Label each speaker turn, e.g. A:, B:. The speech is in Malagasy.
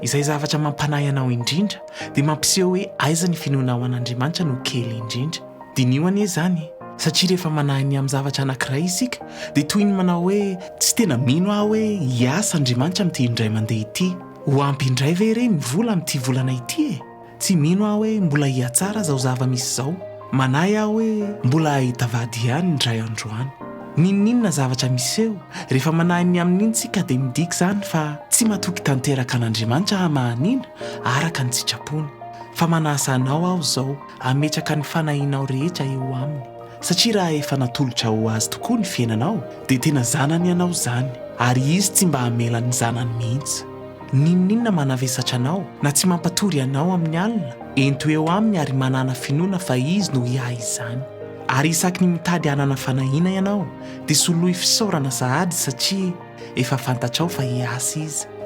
A: Izay zavatra mampanahy anao indrindra dia mampiseho hoe aiza ny finoana ao an'Andriamanitra no kely indrindra. Dia nio anie zany satria rehefa manahy ny amin'ny zavatra anankiray isika dia toy ny manao hoe tsy tena mino aho hoe hiasa Andriamanitra amin'ity indray mandeha ity. Ho ampy indray ve re ny vola amin'ity volana ity e? Tsy mino aho hoe mbola hiatsara zao zava-misy zao. Manahy aho hoe mbola ahita vady ihany indray androany. Ninninona zavatra miseho rehefa manahy ny amin'iny tsika dia midika zany fa tsy matoky tanteraka an'Andriamanitra hamanina araka ny sitrapony. Fa manasa anao aho zao ametraka ny fanahinao rehetra eo aminy. Satria raha efa natolotra ho azy tokoa ny fiainanao dia tena zanany ianao zany ary izy tsy mba hamela ny zanany mihitsy. Ninninona manavesatra anao na tsy mampatory anao amin'ny alina ento eo aminy ary manana finoana fa izy no hiahy izany. Ary isaky ny mitady hanana fanahina ianao dia soloy fisaorana sahady satria efa fantatrao fa hiasa izy.